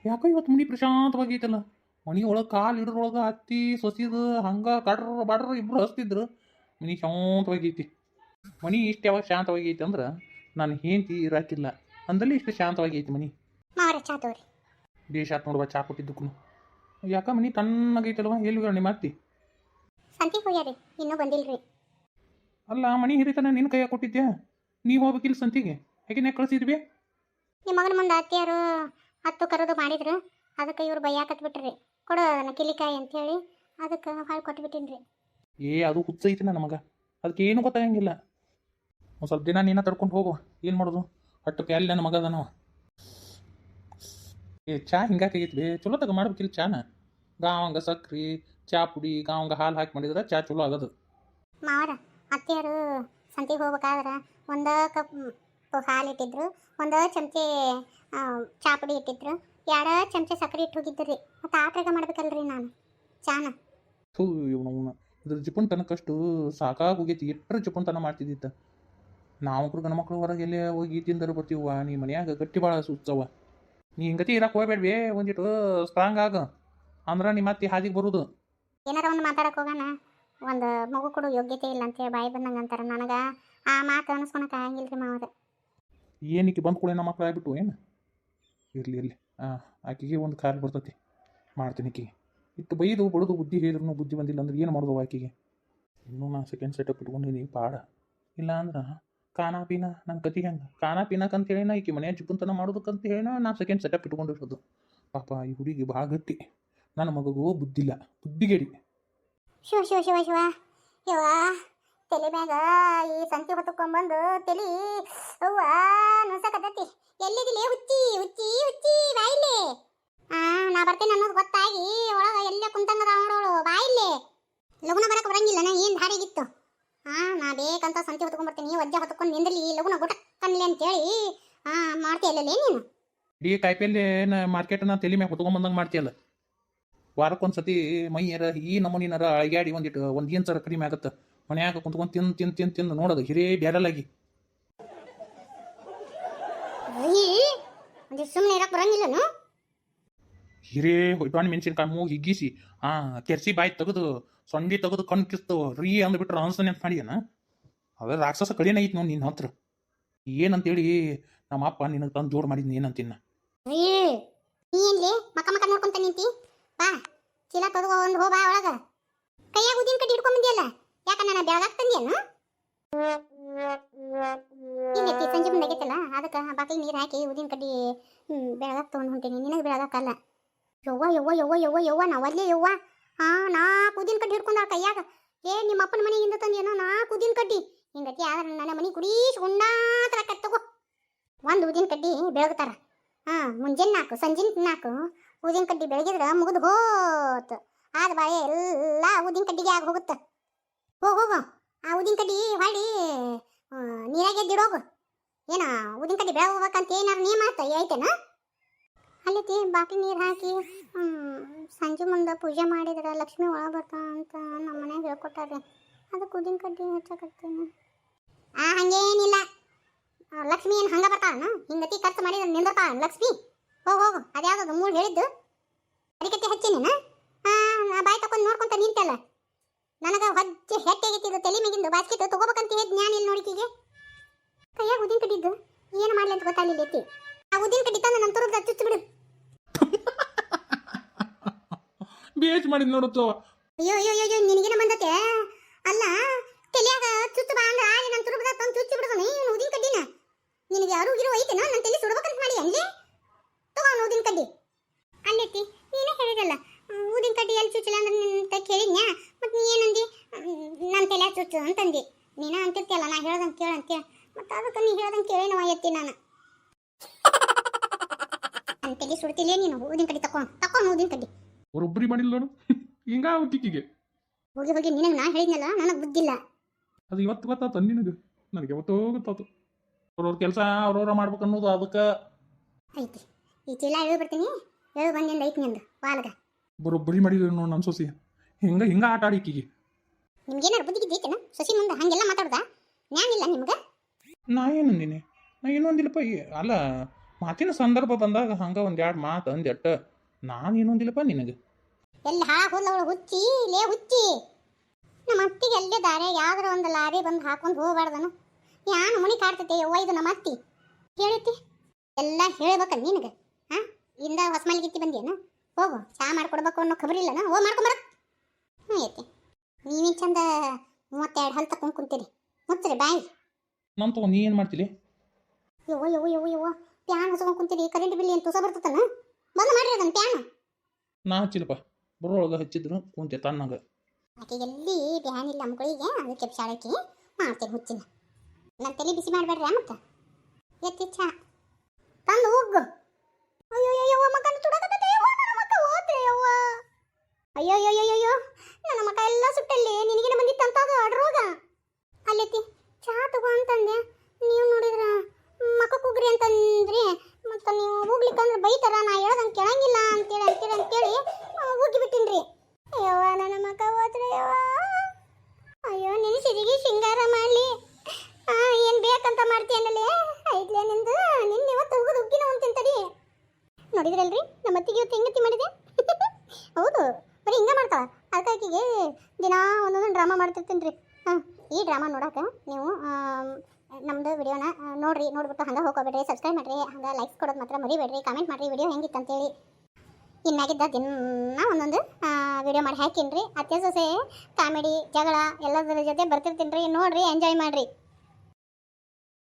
ಯಾಕೋ ಇವತ್ತು ಮನಿ ಪ್ರಶಾಂತವಾಗೈತಲ್ಲ. ಮನಿ ಒಳಗೆ ಕಾಲು ಇಡೋದ್ರೊಳಗೆ ಅತ್ತಿ ಸೊಸಿದು ಹಂಗೆ ಕಡ್ರ ಬಡ್ರ ಇಬ್ರು ಹಸ್ತಿದ್ರು. ಮನಿ ಶಾಂತವಾಗೈತಿ. ಮನಿ ಇಷ್ಟು ಯಾವಾಗ ಶಾಂತವಾಗೈತಿ ಅಂದ್ರೆ ನಾನು ಹೆಂಡತಿ ಇರಾಕಿಲ್ಲ ಅಂದಲ್ಲಿ ಇಷ್ಟು ಶಾಂತವಾಗೈತಿ ಮನಿ. ಮಾವರ ಚಾ ತೋರಿ. ಬೇಷ್ ಆತ್ ನೋಡುವ ಚಾ ಕೊಟ್ಟಿದ್ದಕ್ಕೂ. ಯಾಕ ಮನಿ ತಣ್ಣಗೈತಲ್ವ, ಎಲ್ಲಿ ನಿಮ್ಮ ಅತ್ತಿ? ಸಂತಿಗೆ ಹೋಗ್ಯಾರಿ, ಇನ್ನೂ ಬಂದಿಲ್ರಿ. ಅಲ್ಲ ಮನಿ ಹಿರಿತನ ನಿನ್ನ ಕೈಯಾಗ ಕೊಟ್ಟಿದ್ದೆ, ನೀ ಹೋಗ್ಬೇಕಿಲ್ಲ ಸಂತಿಗೆ, ಹೇಗೆ ಕಳಿಸಿದ್ವಿ? ನಿಮ್ಮ ಮಗನ ಮುಂದೆ ಅತ್ತಿಯಾರು ಹತ್ತು ಕರೋದು ಮಾಡಿದ್ರು, ಅದಕ್ಕೆ ಇವ್ರು ಬೈಯಾಕತ್ಬಿಟ್ರಿ. ಕೊಡು ಕಿಲಿಕಾಯಿ ಅಂಥೇಳಿ ಅದಕ್ಕೆ ಹಾಳು ಕೊಟ್ಬಿಟ್ಟಿನ್ರಿ. ಅದು ಹುಚ್ಚ ಐತಿ ನನ್ನ ಮಗ, ಅದಕ್ಕೆ ಏನು ಗೊತ್ತಾಗಂಗಿಲ್ಲ. ಒಂದು ಸ್ವಲ್ಪ ದಿನ ನೀನ ತಡ್ಕೊಂಡು ಹೋಗುವ, ಏನು ಮಾಡೋದು, ಹಟ್ಟು ಪ್ಯಾಲಿ ನನ್ನ ಮಗ ಅದನವ. ಚಾ ಹಿಂಗಾಕೈತಿ ಬೇ, ಚಲೋ ತಗ ಮಾಡ್ಬೇಕಿಲ್ಲ ಚಾನ. ಗಾವಂಗ ಸಕ್ರೆ ಚಾ ಪುಡಿ ಗಾವಂಗ ಹಾಲು ಹಾಕಿ ಮಾಡಿದ್ರೆ ಚಾ ಚಲೋ ಆಗೋದು. ಮಾವರ ಅತ್ತಿಯಾರು ಸಂತಿಗೆ ಹೋಗ್ಬೇಕಾದ್ರೆ ಒಂದು ಕಪ್ ಹಾಲು ಇಟ್ಟಿದ್ರು, ಒಂದು ಚಮಚೆ ಚಾ ಪುಡಿ ಇಟ್ಟಿದ್ರು, 2 ಚಮಚೆ ಸಕ್ಕರೆ ಇಟ್ಟು ಹೋಗಿದ್ರಿ. ಮತ್ತು ಆಟ್ರಾಗ ಮಾಡ್ಬೇಕಲ್ರಿ ನಾನು ಚಾನ. ಇವನು ಇದ್ರ ಜಿಪುಣ್ತನಕ್ಕಷ್ಟು ಸಾಕಾಗಿ ಹೋಗೈತಿ. ಎಟ್ಟರ ಜಿಪುಣ್ತನ ಮಾಡ್ತಿದ್ದಿತ್ತ. ನಾವು ಗಣ ಮಕ್ಕಳು ಹೊರಗೆ ಎಲ್ಲೇ ಹೋಗಿ ತಿಂದರು ಬರ್ತೀವ, ನೀ ಮನ್ಯಾಗ ಗಟ್ಟಿ ಭಾಳ ಸುತ್ತವ. ನೀ ಹಿಂಗತಿ ಇರಕ್ಕೆ ಹೋಗ್ಬೇಡ್ಬೇ, ಒಂದಿಟ್ಟು ಸ್ಟ್ರಾಂಗ್ ಆಗ, ಅಂದ್ರೆ ನಿಮ್ಮ ಅತ್ತಿ ಹಾದಿಗೆ ಬರೋದು. ಏನಾರ ಒಂದು ಮಾತಾಡಕ್ಕೆ ಹೋಗೋಣ, ಒಂದು ಮಗು ಕೊಡು ಯೋಗ್ಯತೆ ಇಲ್ಲ ಅಂತೇಳಿ ಬಾಯಿ ಬಂದಂಗೆ ಅಂತಾರೆ. ನನಗೆ ಆ ಮಾತು ಅನಿಸ್ಕೊಳಕ್ಕೆ ಆಗಂಗಿಲ್ಲ ರೀ ಮಾವದ. ಏನಕ್ಕೆ ಬಂದು ಕೂಡ ನಮ್ಮ ಮಕ್ಳು ಆಗ್ಬಿಟ್ಟು ಏನು? ಇರಲಿ ಆಕೆಗೆ ಒಂದು ಕಾಲ್ ಬರ್ತೈತಿ, ಮಾಡ್ತೀನಿ ಆಕೆಗೆ. ಇಟ್ಟು ಬೈದು ಬಡದು ಬುದ್ಧಿ ಹೇಳಿದ್ರು ಬುದ್ಧಿ ಬಂದಿಲ್ಲ ಅಂದ್ರೆ ಏನು ಮಾಡೋದು ಆಕೆಗೆ? ಇನ್ನೂ ನಾನು ಸೆಕೆಂಡ್ ಸೆಟಪ್ ಇಟ್ಕೊಂಡಿನಿ ಪಾಡ. ಇಲ್ಲ ಅಂದ್ರೆ ಖಾನಾ ಪೀನಾ ನನ್ನ ಕತಿ ಹೆಂಗೆ? ಖಾನಾ ಪೀನಾಕಂತ ಹೇಳಿನ ಈಕೆ ಮನೆಯ ಜಿಪ್ಪುಂತನ ಮಾಡೋದಕ್ಕಂತ ಹೇಳಿನ ನಾನು ಸೆಕೆಂಡ್ ಸೆಟಪ್ ಇಟ್ಕೊಂಡಿರೋದು. ಪಾಪ ಈ ಹುಡುಗಿ ಭಾಳ ಗಟ್ಟಿ, ನನ್ನ ಮಗಗೂ ಬುದ್ಧಿಲ್ಲ, ಬುದ್ಧಿಗೇಡಿ. ಶಿವ ಶಿವ ಶಿವ ಶಿವ ಶಿವ ತಲೆ ಮ್ಯಾಗ ಈ ಸಂತಿ ಹೊತ್ತಕೊಂಡ್ಬಂದು ತಲೆ ಅವ್ವ ನುಸಕತ್ತೈತಿ. ಎಲ್ಲಿದಿಲೇ ಹುಚ್ಚಿ ಹುಚ್ಚಿ ಹುಚ್ಚಿ ಬಾಯಿಲೆ. ನಾ ಬರ್ತೇನೆ ಅನ್ನೋದು ಗೊತ್ತಾಗಿ ಒಳಗೆ ಎಲ್ಲ ಕುಂತಂಗದ ನೋಡೋಳು ಬಾಯಿಲೆ. ಲಗುನ ಬರಕ್ಕೆ ಬರಂಗಿಲ್ಲ, ನಾ ಏನು ಧಾರೆಗಿತ್ತು. ನಾ ಬೇಕಂತ ಸಂತಿ ಹೊತ್ಕೊಂಡ್ಬರ್ತೀನಿ, ವಜ್ಜೆ ಹೊತ್ಕೊಂಡು ನಿಂದಲಿ ಲಗುನ ಗುಟ ಕನ್ಲಿ ಅಂತೇಳಿ ಮಾಡ್ತೀಯಲ್ಲೇ ನೀನು. ಇಡೀ ಕಾಯಿಪಲ್ಲೆ ಮಾರ್ಕೆಟ್ನ ತಲೆ ಮ್ಯಾಗ ಹೊತ್ಕೊಂಡ್ಬಂದಂಗೆ ಮಾಡ್ತೀಯಲ್ಲ. ವಾರಕ್ಕೊಂದು ಸತಿ ಮೈಯರ ಈ ನಮೂನಿನಾರ ಅಳಗ್ಯಾಡಿ ಒಂದು ಏನ್ಸರ ಕಡಿಮೆ ಆಗುತ್ತೆ. ಮನ್ಯಾಗ ಕುಂತ್ಕೊಂಡು ತಿಂದು ನೋಡೋದು ಹಿರೇ ಬ್ಯಾರಲಾಗಿ. ಸುಮ್ಮನೆ ಇರಕ್ಕೆ ಬರಂಗಿಲ್ಲನು? ಹಿರೇ ಹೊಯ್ಟಾಣಿ ಮೆಣಸಿನ್ಕಾಯಿ ಮೂಗು ಹಿಗ್ಗಿಸಿ ಕೆರ್ಸಿ ಬಾಯಿ ತೆಗೆದು ಸೊಂಡಿ ತೆಗೆದು ಕಣ್ಣು ಕಿಸ್ತು ರೀ ಅಂದ್ಬಿಟ್ರೆ ಅನ್ಸನೆ ಅಂತ ಮಾಡಿಯನ. ಅದ ರಾಕ್ಷಸ ಕಡಿನ ಐತಿ ನೋಡಿ ನಿನ್ನ ಹತ್ರ. ಏನಂತೇಳಿ ನಮ್ಮ ಅಪ್ಪ ನಿನಗೆ ತಂದು ಜೋರು ಮಾಡಿದ್ನಿ ಏನಂತಿನ್ನ. ನೀನ್ಲಿ ಮಕ್ಕ ಮಕ್ಕ ನೋಡ್ಕೊಂತ ನಿಂತಿ. ಬಾ ಚೀಲ ತಗೋ ಒಂದು ಹೋ, ಬಾ ಒಳಗ. ಕೈಯಾಗ ಉದಿನ ಕಡ್ಡಿ ಹಿಡ್ಕೊಂಡ್ ಬಂದಿಯಲ್ಲ, ಯಾಕ ನಾನು ಬೆಳಗಾಕ್ ತಂದಿಯನು? ಇಲ್ಲಿ ಸಂಜೆ ಮುಂದಾಗೈತಲ್ಲ, ಅದಕ್ಕೆ ಬಾಕಿ ನೀರು ಹಾಕಿ ಉದಿನ ಕಡ್ಡಿ ಬೆಳಗಾಕ್ ತೊಗೊಂಡು ಹೊಂಟೀನಿ. ನಿನಗೆ ಬೆಳಗಾಕಲ್ಲ. ಯವ್ವ ಯವ್ವ ಯವ್ವ ಯವ್ವ ಯವ್ವ ನಾವಲ್ಲೇ ಯವ್ವ. ನಾ ಉದಿನ ಕಡ್ಡಿ ಹಿಡ್ಕೊಂಡ ಕೈಯಾಗ. ನಿಮ್ಮ ಅಪ್ಪನ ಮನೆಯಿಂದ ತಂದೇನೋ 4 ಉದಿನ ಕಡ್ಡಿ. ಹಿಂಗತಿ ಆದ್ರೆ ನನ್ನ ಮನೆ ಕುಡೀಸ್ ಉಣ್ಣಾತರ ಕತ್ತಗೋ. ಒಂದು ಉದಿನ ಕಡ್ಡಿ ಬೆಳಗ್ತಾರ. ಮುಂಜಾನೆ 4 ಸಂಜೆ 4 ಉದಿನ ಕಡ್ಡಿ ಬೆಳಗಿದ್ರೆ ಮುಗಿದು ಹೋತ್. ಆದ ಬಾಳೆ ಎಲ್ಲ ಉದಿನ ಕಡ್ಡಿಗೆ ಆಗಿ ಹೋಗುತ್ತೆ. ಹೋಗು ಆ ಉದಿನ ಕಡ್ಡಿ ಹೊಳ್ಳಿ ನೀರಾಗೆ ಎದ್ದಿಡೋಗು. ಏನ ಉದಿನ ಕಡ್ಡಿ ಬೆಳಗ್ಗೆ ಹೋಗ್ಬೇಕಂತ ಏನಾರು ನೀ ಮಾತ ಐತೆನ? ಅಲ್ಲಿತಿ ಬಾಕಿ ನೀರು ಹಾಕಿ ಸಂಜೆ ಮುಂದೆ ಪೂಜೆ ಮಾಡಿದ್ರೆ ಲಕ್ಷ್ಮಿ ಒಳ ಬರ್ತಾ ಅಂತ ನಮ್ಮ ಮನ್ಯಾಗ ಹೇಳ್ಕೊಟ್ಟಾರೆ. ಅದಕ್ಕೆ ಉದಿನ ಕಡ್ಡಿ ಹಚ್ಚಕತ್ತೀನಿ. ಹಂಗೇನಿಲ್ಲ, ಲಕ್ಷ್ಮಿ ಏನು ಹಂಗೆ ಬರ್ತಾಳನ? ಹಿಂಗತಿ ಖರ್ಚು ಮಾಡಿದ್ರೆ ನಿಂದಿರ್ತಾಳ ಲಕ್ಷ್ಮಿ? ಹೋಗು ಅದ್ಯಾವ್ದು ಮೂರು ಹೇಳಿದ್ದು ಅಡಿಕತ್ತೆ ಹಚ್ಚಿನೇನ? ನಾ ಬಾಯಿ ತಕೊಂಡು ನೋಡ್ಕೊಂತ ನಿಂತಲ್ಲ. ನನಗೆ ಹೊಜ್ಜೆ ಹೆಟ್ಟೆಗಿತ್ತಿದ್ದು ತಲೆ ಮೇಗಿಂದು ಬಾಸ್ಕೆಟ್ ತಗೋಬೇಕಂತ ಹೇಳಿದ್ ಜ್ಞಾನ ಇಲ್ಲಿ ನೋಡಿಕಿಗೆ. ಕೈಯಾಗ ಉದಿನ ಕಡ್ಡಿದ್ದು ಏನು ಮಾಡಲಿ ಅಂತ ಗೊತ್ತಾಗಲಿಲ್ಲ ಐತಿ. ಆ ಉದಿನ ಕಡ್ಡಿ ತಂದು ನನ್ನ ತುರುಬ್ದ ಚುಚ್ಚು ಬಿಡು. ಬೇಜ್ ಮಾಡಿದ್ ನೋಡುತ್ತವ. ಅಯ್ಯೋ ಅಯ್ಯೋ ಅಯ್ಯೋ ನಿನಗೇನ ಬಂದತೆ? ಅಲ್ಲ ತಲೆಯಾಗ ಚುಚ್ಚು ಬಾ ಅಂದ್ರೆ ಆಗಿ ನನ್ನ ತುರುಬ್ದ ತಂದು ಚುಚ್ಚು ಬಿಡ್ತಾನೆ ಇವನು ಉದಿನ ಕಡ್ಡಿನ. ನಿನಗೆ ಅರುಗಿರು ಐತೆನ? ನನ್ನ ತಲೆ ಸುಡ್ಬೇಕಂತ ಮಾಡಿ ಅಲ್ಲಿ ತಗೋನು ಉದಿನ ಕಡ್ಡಿ. ಅಲ್ಲೈತಿ ನೀನೇ ಹೇಳಿದಲ್ಲ ಊದಿನ ಕಡ್ಡಿ ಎಲ್ಲಿ ಚುಚ್ಚಲ್ಲ ಅಂತ ಕೇಳಿದ್ನ್ಯಾ. ಮತ್ತು ನೀ ಏನಂದಿ? ನನ್ನ ತಲೆ ಚುಚ್ಚು ಅಂತಂದಿ. ನೀನ ಅಂತಿರ್ತಿಯಲ್ಲ ನಾ ಹೇಳ್ದಂಗೆ ಕೇಳಂತೆ. ಮತ್ತು ಅದಕ್ಕೆ ನೀ ಹೇಳ್ದಂಗೆ ಕೇಳೇನವ ಎತ್ತಿ ನಾನು. ನನ್ನ ತಲೆ ಸುಡ್ತಿಲ್ಲೇ ನೀನು. ಊದಿನ ಕಡ್ಡಿ ತಕೊಂಡು ಊದಿನ ಕಡ್ಡಿ ಅವರೊಬ್ಬರಿ ಮಾಡಿಲ್ಲ ನೋಡು ಹಿಂಗ ಹುಟ್ಟಿಕಿಗೆ. ಹೋಗಿ ನಿನಗೆ ನಾ ಹೇಳಿದ್ನಲ್ಲ, ನನಗೆ ಬುದ್ಧಿಲ್ಲ. ಅದು ಇವತ್ತು ಗೊತ್ತಾತ ನಿನಗೆ, ನನಗೆ ಯಾವತ್ತೋ ಗೊತ್ತಾತು. ಅವ್ರವ್ರ ಕೆಲಸ ಅವ್ರವ್ರ ಮಾಡ್ಬೇಕು ಅನ್ನೋದು ಅದಕ್ಕೆ ಐತಿ. ಈ ಚೀಲ ಹೇಳ್ಬಿಡ್ತೀನಿ, ಹೇಳು ಬಂದಿಂದ ಐತಿ ನಿಂದು ವಾಲ್ಗ. ಬರೋಬ್ಬರಿ ಮಾಡಿದ್ರು ನೋಡಿ ನನ್ನ ಸೊಸಿ. ಹಿಂಗ ಆಟ ಆಡಿಕಿಗೆ. ನಿಮ್ಗೇನಾರು ಬುದ್ಧಿ ಗಿದ್ದೈತೇನ? ಸೊಸಿ ಮುಂದೆ ಹಾಗೆಲ್ಲ ಮಾತಾಡ್ದ ಜ್ಞಾನಿಲ್ಲ ನಿಮ್ಗೆ? ನಾ ಏನಂದಿನಿ? ನಾ ಏನೂ ಅಂದಿಲ್ಲಪ್ಪ. ಅಲ್ಲ ಮಾತಿನ ಸಂದರ್ಭ ಬಂದಾಗ ಹಂಗೆ ಒಂದೆರಡು ಮಾತು ಅಂದೆಟ್ಟ ನಾನು ಏನೊಂದಿಲ್ಲಪ್ಪ ನಿನಗೆ. ಎಲ್ಲಿ ಹಾಕೋಲ್ಲ ಅವಳು ಹುಚ್ಚಿ ಲೇ ಹುಚ್ಚಿ. ನಮ್ಮ ಅತ್ತಿಗೆ ಅಲ್ಲೇ ದಾರೆ ಯಾವ್ದಾರ ಒಂದು ಲಾರಿ ಬಂದು ಹಾಕೊಂಡು ಹೋಗ್ಬಾರ್ದನು. ಯಾನು ಮುನಿ ಕಾಡ್ತೈತೆ ಯವ್ವ ಇದು ನಮ್ಮ ಅತ್ತಿ ಹೇಳಿತಿ ಎಲ್ಲ ಹೇಳ್ಬೇಕ ನಿನಗೆ. ಹಾಂ ಇಂದ ಹೊಸ ಮಲ್ಲಿಗಿತ್ತಿ ಬಂದೇನ ಹೋಗು ಚಾ ಮಾಡ್ಕೊಡ್ಬೇಕು ಅನ್ನೋ ಖಬರಿಲ್ಲನ ಹೋಗಿ ಮಾಡ್ಕೊಂಬರ. ಹ್ಞೂ ಐತಿ ನೀವೇನು ಚಂದ 32 ಹಲ್ ತಕೊಂಡು ಕುಂತೀರಿ ಮುಚ್ಚ್ರಿ ಬಾಯಿ. ನಾನು ತಗೋ ನೀ ಏನು ಮಾಡ್ತೀಲಿ? ಯವ್ವ ಯವ್ವ ಯವ್ವ ಯವ್ವ ಪ್ಯಾನ್ ಹಚ್ಕೊಂಡು ಕುಂತೀರಿ. ಕರೆಂಟ್ ಬಿಲ್ ಏನು ತುಸ ಬರ್ತತನ ಬಂದು ಮಾಡ್ರಿ ಅದನ್ನು ಪ್ಯಾನ್. ನಾ ಹಚ್ಚಿಲ್ಲಪ್ಪ ಬರೋಳಗೆ ಹಚ್ಚಿದ್ರು ಕುಂತೆ ತನ್ನಂಗೆ. ಆಕೆ ಎಲ್ಲಿ ಬ್ಯಾನ್ ಇಲ್ಲ ಮಕ್ಕಳಿಗೆ ಅದಕ್ಕೆ ಶಾಳಕ್ಕೆ ಮಾಡ್ತೇನೆ ಹುಚ್ಚಿನ. ನನ್ನ ತಲೆ ಬಿಸಿ ಮಾಡಬೇಡ್ರಿ ಮತ್ತೆ ಎತ್ತಿ ಚಾ ತಂದು ಹೋಗು. ಅಯ್ಯೋ ಯವ್ವ ಮಕ್ಕನ ತುಡಕತ್ತೆ ಯವ್ವ ನನ್ನ ಮಕ್ಕ ಹೋದ್ರೆ ಯವ್ವ. ಅಯ್ಯೋ ಅಯ್ಯೋ ನನ್ನ ಮಕ್ಕ ಎಲ್ಲ ಸುಟ್ಟಲ್ಲಿ ನಿನಗೇನು ಬಂದಿತ್ತಂತ ಅದು ಅಡ್ರೋಗ. ಅಲ್ಲೆತ್ತಿ ಚಾ ತಗೋ ಅಂತಂದೆ ನೀವು ನೋಡಿದ್ರ ಮಕ್ಕ ಕುಗ್ರಿ ಅಂತಂದ್ರಿ. ಮತ್ತು ನೀವು ಹೋಗ್ಲಿಕ್ಕಂದ್ರೆ ಬೈತಾರ ನಾ ಹೇಳ್ದಂಗೆ ಕೇಳಂಗಿಲ್ಲ ಅಂತೇಳಿ ಹೋಗಿ ಬಿಟ್ಟಿನ್ರಿ. ಯವ್ವ ನನ್ನ ಮಕ್ಕ ಹೋದ್ರೆ ಯವ್ವ. ಅಯ್ಯೋ ನಿನ್ನ ಸಿರಿಗೆ ಶೃಂಗಾರ ಮಾಡಲಿ ಏನು ಬೇಕಂತ ಮಾಡ್ತೀಯನಲ್ಲೇ ಐದ್ಲೇ ನಿಂದು ನಿನ್ನ ಇವತ್ತು ಹೋಗೋದು ಉಗ್ಗಿನ ಒಂದು ತಿಂತಡಿ. ನೋಡಿದ್ರಲ್ರಿ ನಮ್ಮ ಅತ್ತಿಗೆ ಇವತ್ತು ಹೆಂಗತಿ ಮಾಡಿದೆ. ಹೌದು ಬರೀ ಹಿಂಗೆ ಮಾಡ್ತಾವ. ಅದಕ್ಕಾಗಿಗೆ ದಿನ ಒಂದೊಂದು ಡ್ರಾಮಾ ಮಾಡ್ತಿರ್ತೀನಿ ರೀ. ಹಾಂ ಈ ಡ್ರಾಮಾ ನೋಡೋಕೆ ನೀವು ನಮ್ಮದು ವಿಡಿಯೋನ ನೋಡ್ಬಿಟ್ಟು ಹಂಗೆ ಹೋಗ್ಕೋಬೇಡ್ರಿ. ಸಬ್ಸ್ಕ್ರೈಬ್ ಮಾಡಿರಿ, ಹಂಗೆ ಲೈಕ್ಸ್ ಕೊಡೋದು ಮಾತ್ರ ಮರಿಬೇಡ್ರಿ. ಕಾಮೆಂಟ್ ಮಾಡಿರಿ ವಿಡಿಯೋ ಹೆಂಗಿತ್ತು ಅಂತೇಳಿ. ಇನ್ನಾಗಿದ್ದ ದಿನ ಒಂದೊಂದು ವಿಡಿಯೋ ಮಾಡಿ ಹಾಕಿನ್ರಿ. ಅತ್ತೆ ಸೊಸೆ ಕಾಮಿಡಿ ಜಗಳ ಎಲ್ಲದರ ಜೊತೆ ಬರ್ತಿರ್ತೀನಿ ರೀ. ನೋಡಿರಿ ಎಂಜಾಯ್ ಮಾಡಿರಿ.